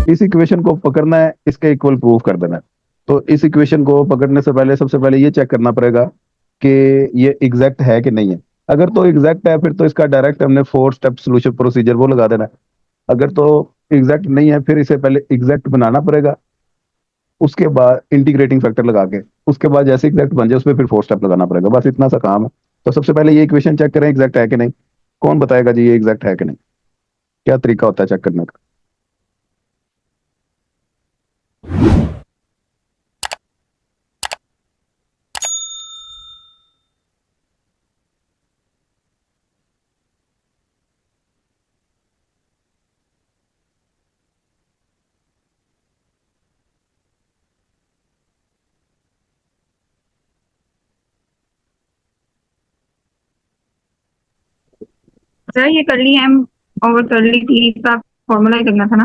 इस इक्वेशन को पकड़ना है, इसके इक्वल प्रूफ कर देना है। तो इस इक्वेशन को पकड़ने से पहले सबसे पहले ये चेक करना पड़ेगा कि ये एग्जैक्ट है कि नहीं है। अगर तो एग्जैक्ट है फिर तो इसका डायरेक्ट हमने 4 स्टेप सोल्यूशन प्रोसीजर वो लगा देना है। अगर तो एग्जैक्ट नहीं है फिर इसे पहले एग्जैक्ट बनाना पड़ेगा, उसके बाद इंटीग्रेटिंग फैक्टर लगा के उसके बाद जैसे एग्जैक्ट बन जाए उसमें फिर 4 स्टेप लगाना पड़ेगा। बस इतना सा काम है। तो सबसे पहले ये इक्वेशन चेक करें एग्जैक्ट है कि नहीं। कौन बताएगा जी ये एग्जैक्ट है कि नहीं? क्या तरीका होता है चेक करने का? सर ये करली एम और करली टी का फॉर्मूला ही करना था ना।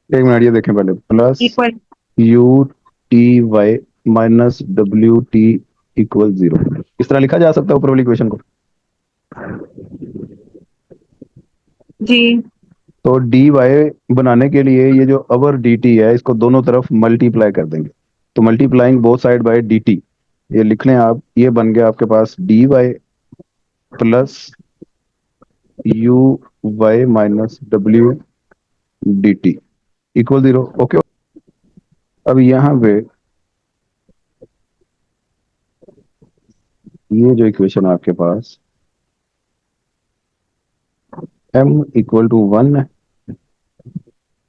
1 मिनट ये देखें पहले। Plus equal. U T Y minus W T equal 0। इस तरह लिखा जा सकता है ऊपर वाली इक्वेशन को। जी। तो डी वाई बनाने के लिए ये जो अवर डी टी है इसको दोनों तरफ मल्टीप्लाई कर देंगे। तो multiplying both side by d t, ये लिख लें आप। ये बन गया आपके पास d Y plus u Y minus डब्ल्यू डी टी इक्वल 0। ओके। अब यहाँ पे ये जो इक्वेशन है आपके पास m इक्वल टू 1 है,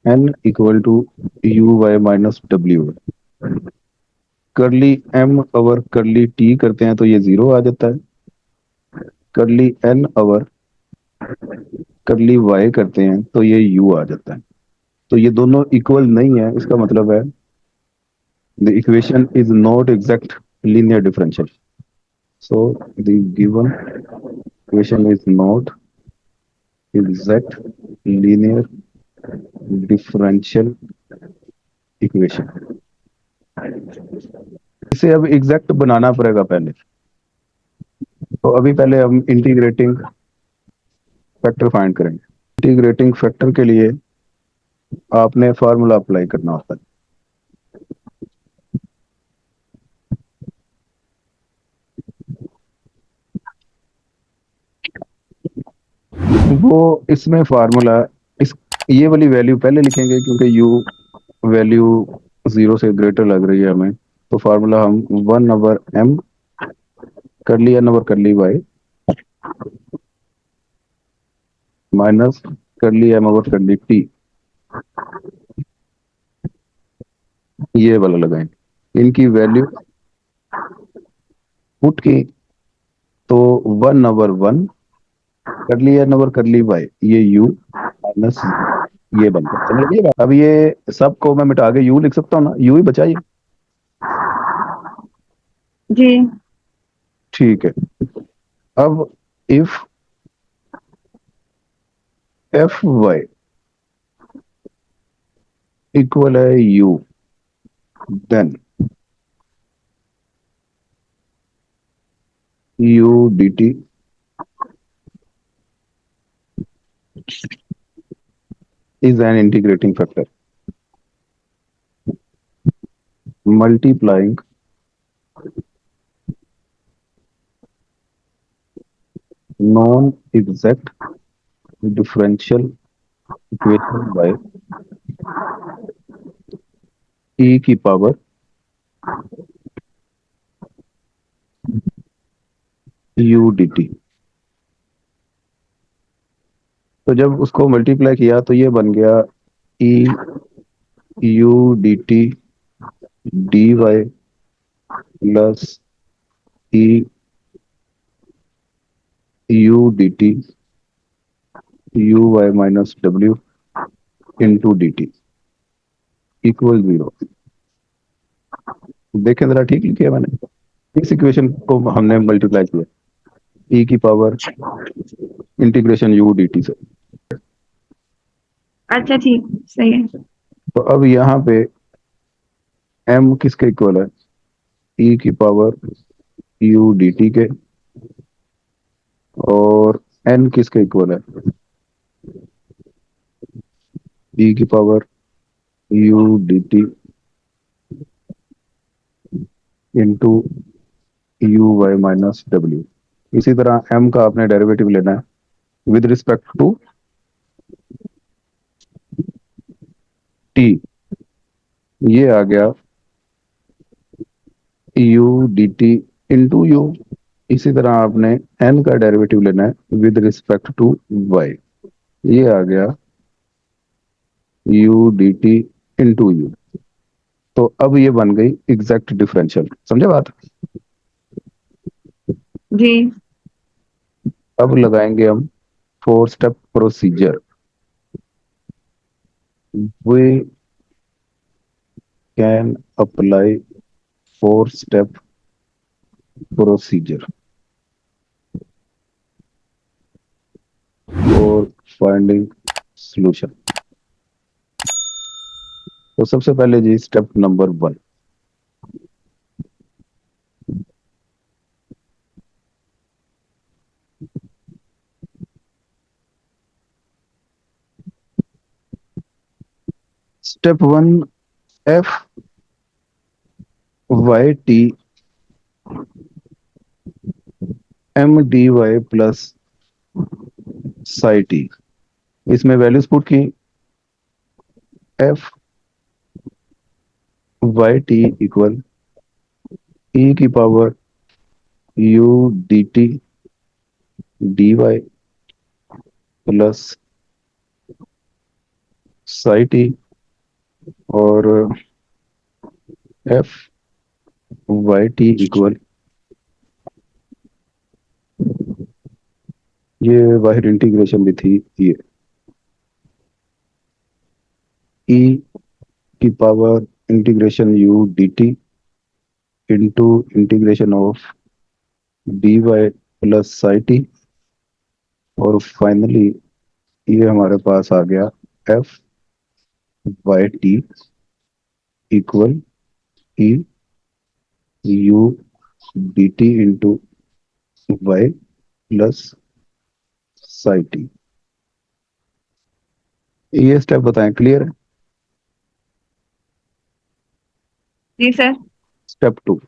n equal to U Y minus W है। करली m ओवर करली t करते हैं तो ये 0 आ जाता है। करली n ओवर करली y करते हैं तो ये u आ जाता है। तो ये दोनों इक्वल नहीं है, इसका मतलब है the equation is not exact linear differential. So the given equation is not exact linear differential equation. इसे अब एग्जैक्ट बनाना पड़ेगा पहले। तो अभी पहले हम इंटीग्रेटिंग फैक्टर फाइंड करेंगे। इंटीग्रेटिंग फैक्टर के लिए आपने फार्मूला अप्लाई करना होता है। वो इसमें फार्मूला इस ये वाली वैल्यू पहले लिखेंगे क्योंकि यू वैल्यू 0 से ग्रेटर लग रही है हमें। तो फार्मूला हम 1/m कर लिया n ओवर कर ली y माइनस कर ली m ओवर कर ली t, ये वाला लगाएंगे। इनकी वैल्यू पुट की तो 1/1 कर लिया n ओवर कर ली y, ये u माइनस ये बनता है। समझ गए बात? अब ये सबको मैं मिटा के u लिख सकता हूँ ना, u ही बचा ये। जी। ठीक है। अब इफ एफ वाई इक्वल है u, then u dt is an integrating factor multiplying non-exact differential equation by e की पावर u dt। तो जब उसको मल्टीप्लाई किया तो ये बन गया e u dt dy plus e u dt u y minus w into D T equal 0। देखें जरा ठीक लिखिए मैंने। इस इक्वेशन को हमने मल्टीप्लाई किया e की पावर इंटीग्रेशन u dt से। अच्छा ठीक, सही है। तो अब यहाँ पे m किसके इक्वल है? e की पावर u dt के। और n किसके इक्वल है? e की power U D T into U Y minus W. इसी तरह एम का आपने डेरिवेटिव लेना है विद रिस्पेक्ट टू टी। ये आ गया you D T into you. इसी तरह आपने एन का डेरिवेटिव लेना है विद रिस्पेक्ट टू वाई। ये आ गया you D T into you. तो अब ये बन गई एग्जैक्ट डिफरेंशियल, समझे बात। जी। अब लगाएंगे हम four step procedure. We can apply four step procedure for finding solution. तो सबसे पहले जी step number 1। Step 1, F Y T M D Y plus psi T. इसमें वैल्यूज पुट की। F Y T equal E की power U D T D Y plus psi T. और F Y T equal, ये बाहर integration भी थी, ये E की power integration U D T into integration of D Y plus psi T. और finally ये हमारे पास आ गया F Y T equal E U D T into Y plus psi T. ये स्टेप बताएं, क्लियर है। जी sir. Step 2।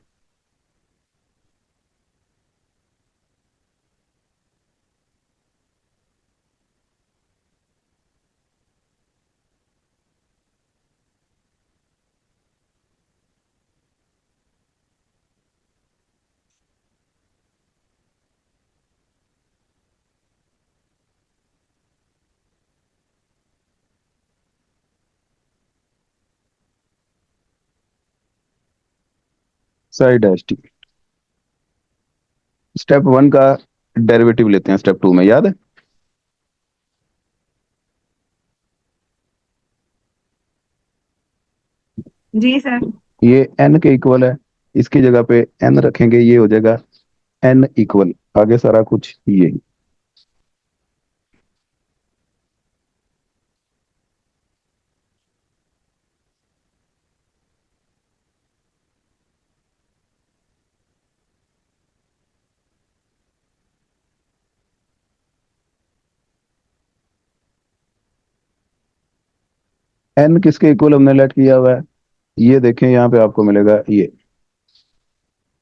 Psi dash T. Step 1 का डेरिवेटिव लेते हैं स्टेप 2 में, याद है। जी सर। ये एन के इक्वल है, इसकी जगह पे एन रखेंगे, ये हो जाएगा एन इक्वल, आगे सारा कुछ ये। एन किसके इक्वल हमने लेट किया हुआ है, ये देखें यहाँ पे आपको मिलेगा ये।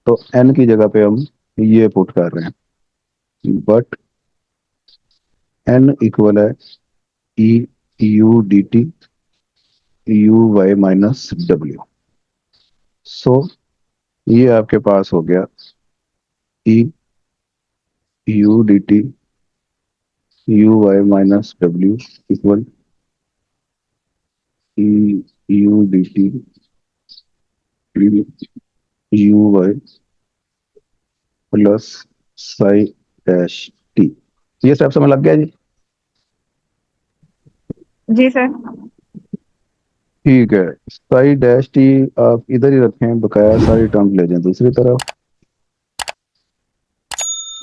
तो एन की जगह पे हम ये पुट कर रहे हैं, बट एन इक्वल है E U D T U Y minus W. So ये आपके पास हो गया E U D T U Y minus W equal E U D T U Y plus psi dash T. ये step समझ लग गया जी। जी सर। ठीक है, साई डैश टी आप इधर ही रखें, बकाया सारी टर्म ले जाएं दूसरी तरफ।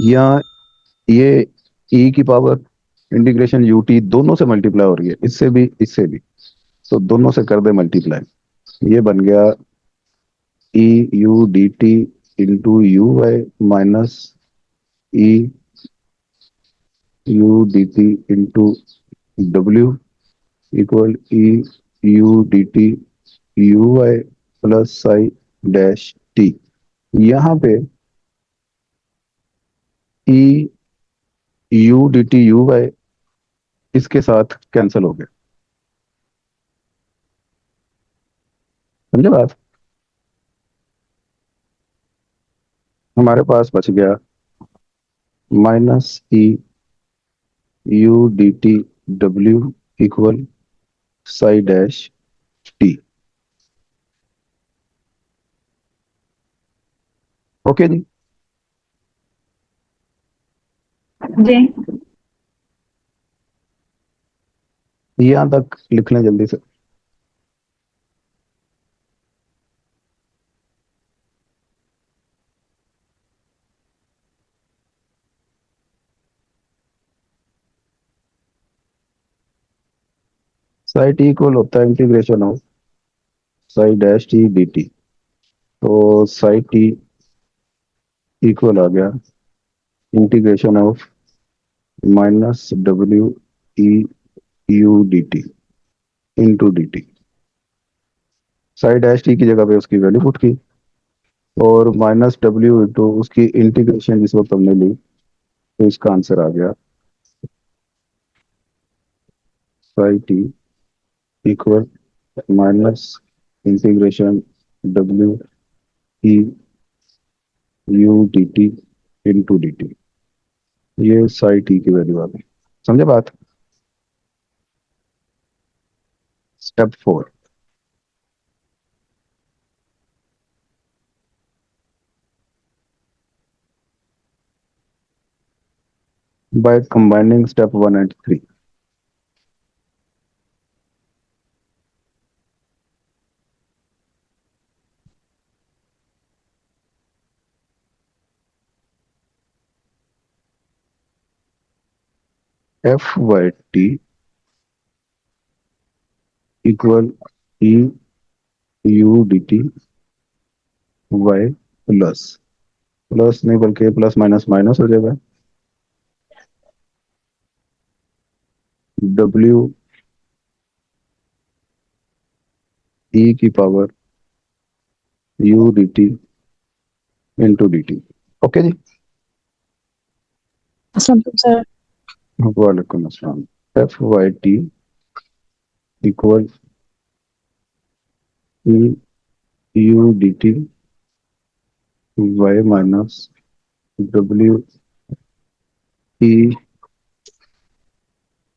यहाँ ये ई की पावर इंटीग्रेशन यू टी दोनों से मल्टीप्लाई हो रही है, इससे भी इससे भी, तो दोनों से कर दे मल्टीप्लाई। ये बन गया E U D T into U Y minus E U D T into W equal E U D T U Y plus psi dash T. यहाँ पे E U D T U Y इसके साथ cancel हो गया। समझे बात? हमारे पास बच गया minus E U D T W equal psi dash T. Okay जी। जी। यहाँ तक लिख लें जल्दी से। साई टी इक्वल होता है integration of Sai dash T D T. तो साई टी इक्वल आ गया integration of minus W E U D T into D T. Sai dash T की जगह पे उसकी वैल्यू पुट की और माइनस डब्ल्यू इंटू उसकी इंटीग्रेशन जिस वक्त हमने ली तो इसका आंसर आ गया Sai T equal minus integration W E U D T into D t. ये साई टी की वैल्यू आ गई। समझे बात? Step 4। by combining step 1 and 3। F Y T equal E U D T Y plus plus नहीं बल्कि plus minus minus हो जाएगा डब्ल्यू ई की power U D T into D T. Okay जी। सर। वालेकुम अस्सलाम। F Y T equal E U D T Y minus W E,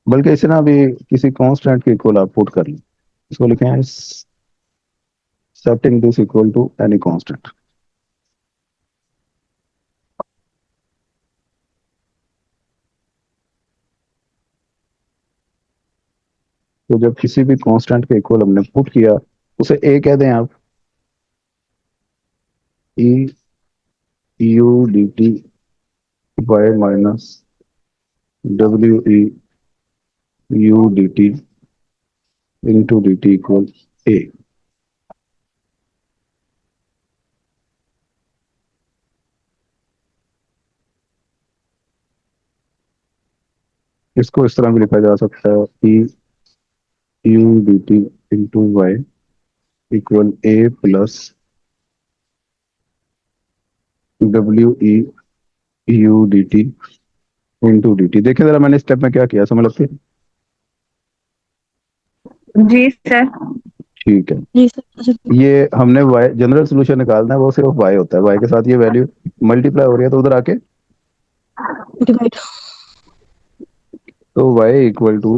बल्कि इसे ना अभी किसी कांस्टेंट के इक्वल आप पुट कर लें। इसको लिखे हैं setting this equal to any constant। तो जब किसी भी कांस्टेंट के इक्वल हमने पुट किया उसे ए कह दें आप। E U D T Y minus W E U D T into D T equal A. इसको इस तरह भी लिखा जा सकता है E U D T into Y equal A plus W E U D T into D T. देखिए जरा मैंने स्टेप में क्या किया, समझ लगती है? जी सर। ठीक है। जी सर। ये हमने y जनरल सोल्यूशन निकालना है, वो सिर्फ y होता है। y के साथ ये वैल्यू मल्टीप्लाई हो रही है तो उधर आके डिवाइड तो y इक्वल टू,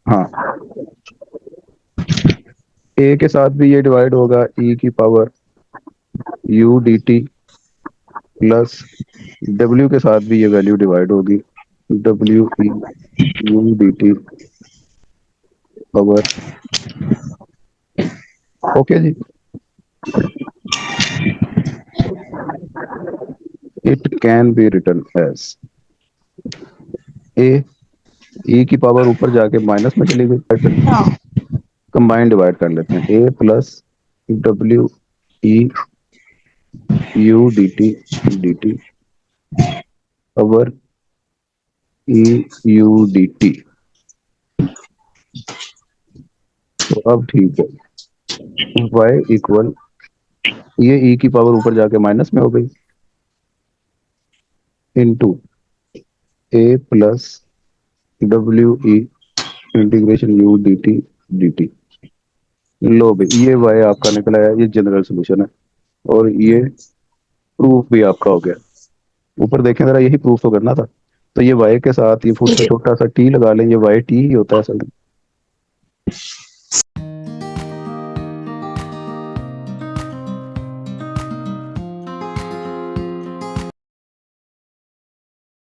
हाँ, a के साथ भी ये डिवाइड होगा e की power u D T plus w के साथ भी ये वैल्यू डिवाइड होगी w e u D T power. Okay जी। It can be written as a e की पावर ऊपर जाके माइनस में चली गई, कंबाइन डिवाइड कर लेते हैं a plus W E U D T power E U D T. तो अब ठीक है, y इक्वल, ये e की पावर ऊपर जाके माइनस में हो गई, into a plus W E integration u dt dt। लो भाई, ये y आपका निकला है, ये जनरल सोल्यूशन है, और ये प्रूफ भी आपका हो गया। ऊपर देखें जरा, यही प्रूफ तो करना था। तो ये y के साथ ये फुट का छोटा सा t लगा लें, ये y t ही होता है असल में।